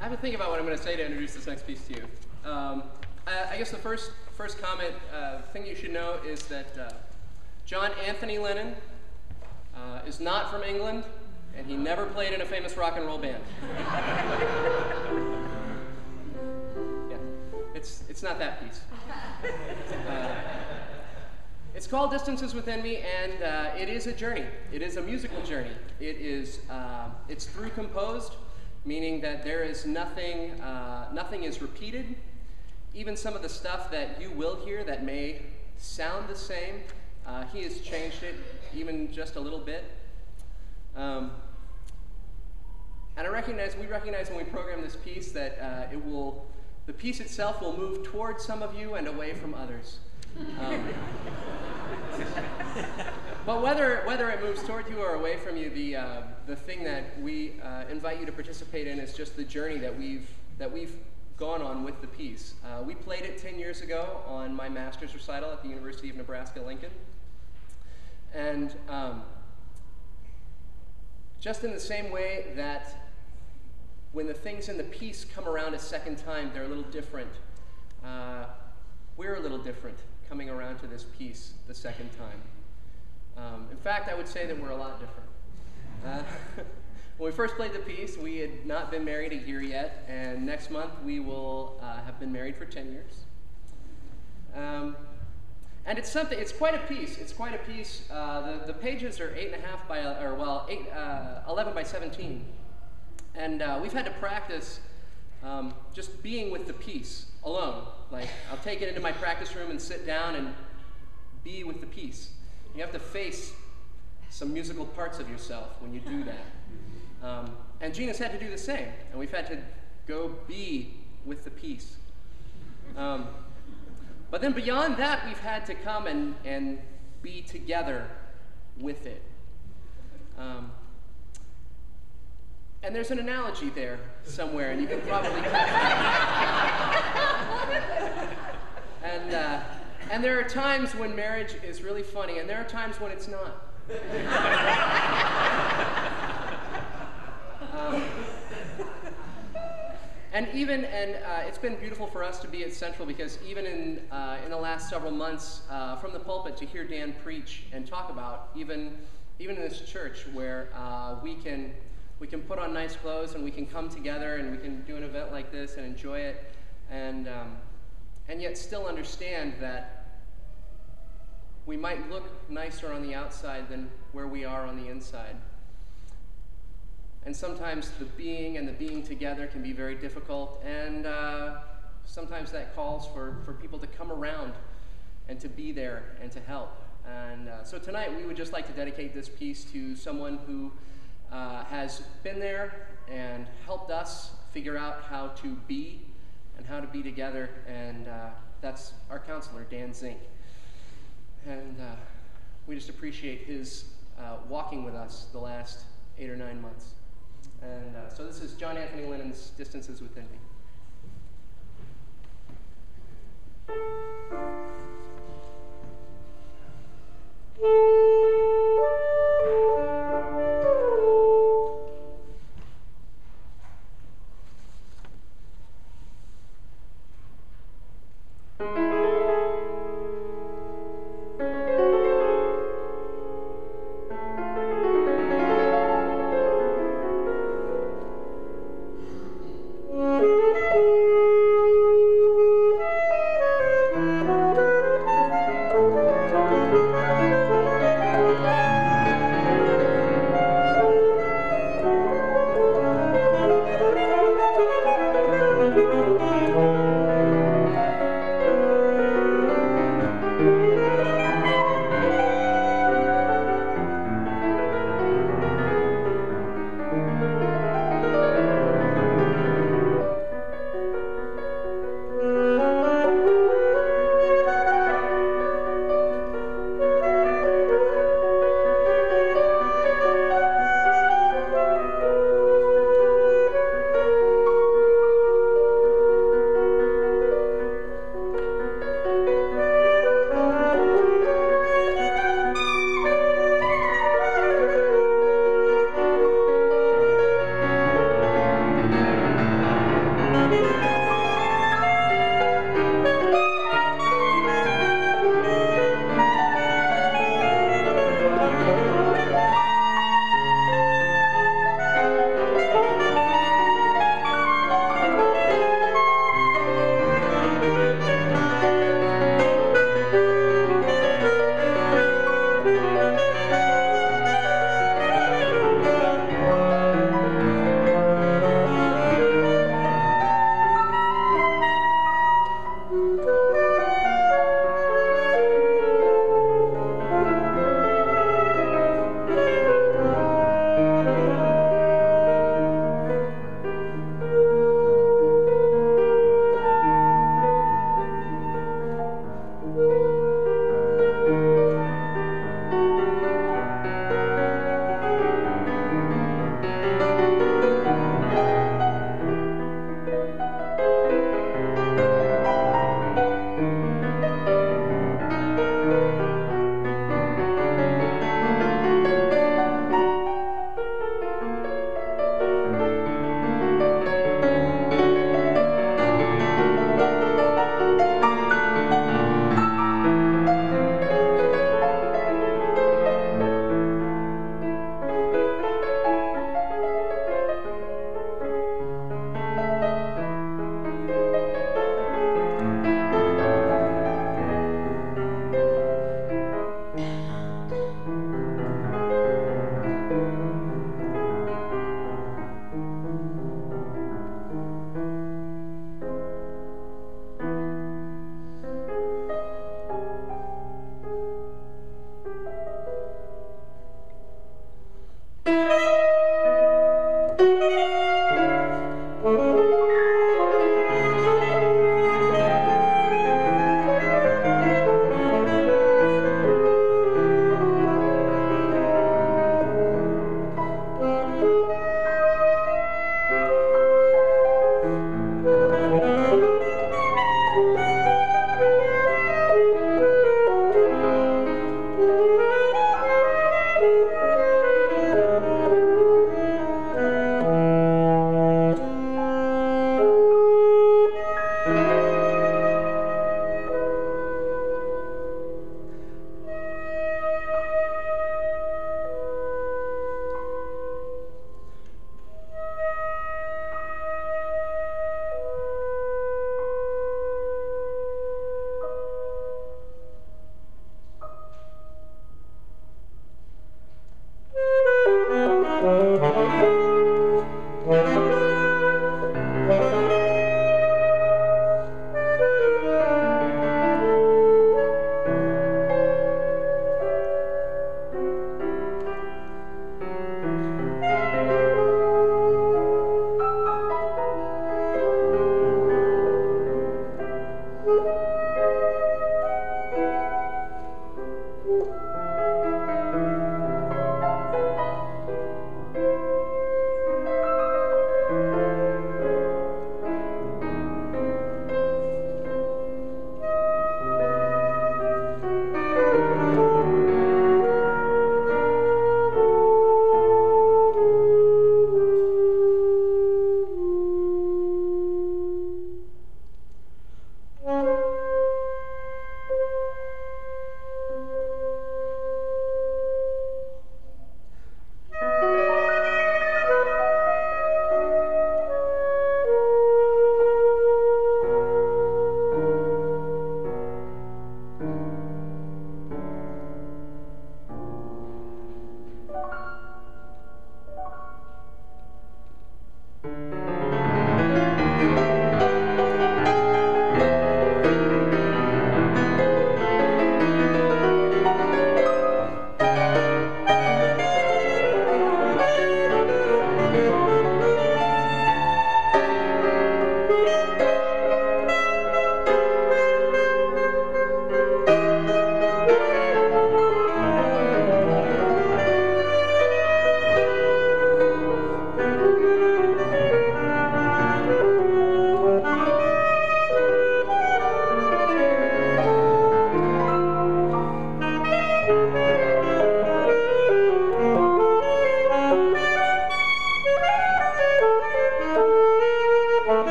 I have to think about what I'm going to say to introduce this next piece to you. I guess the first comment, thing you should know is that John Anthony Lennon is not from England, and he never played in a famous rock and roll band. Yeah, it's not that piece. It's called Distances Within Me, and it is a journey. It is a musical journey. It's through composed, meaning that there is nothing is repeated. Even some of the stuff that you will hear that may sound the same, he has changed it even just a little bit. And we recognize when we program this piece that the piece itself will move towards some of you and away from others. But whether it moves toward you or away from you, the thing that we invite you to participate in is just the journey that we've gone on with the piece. We played it 10 years ago on my master's recital at the University of Nebraska-Lincoln, and just in the same way that when the things in the piece come around a second time, they're a little different. We're a little different coming around to this piece the second time. In fact, I would say that we're a lot different. When we first played the piece, we had not been married a year yet, and next month we will have been married for 10 years. And it's quite a piece. It's quite a piece. The pages are 11 by 17. And we've had to practice just being with the piece alone. Like, I'll take it into my practice room and sit down and be with the piece. You have to face some musical parts of yourself when you do that. And Gina's had to do the same, and we've had to go be with the piece. But then beyond that, we've had to come and be together with it. And there's an analogy there somewhere, and you can probably and there are times when marriage is really funny, and there are times when it's not. And it's been beautiful for us to be at Central, because even in the last several months, from the pulpit, to hear Dan preach and talk about, even in this church where we can put on nice clothes and we can come together and we can do an event like this and enjoy it, and yet still understand that we might look nicer on the outside than where we are on the inside. And sometimes the being together can be very difficult, and sometimes that calls for people to come around and to be there and to help. And so tonight we would just like to dedicate this piece to someone who has been there and helped us figure out how to be and how to be together, and that's our counselor, Dan Zink. And we just appreciate his walking with us the last 8 or 9 months. And so this is John Anthony Lennon's Distances Within Me.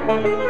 Thank you.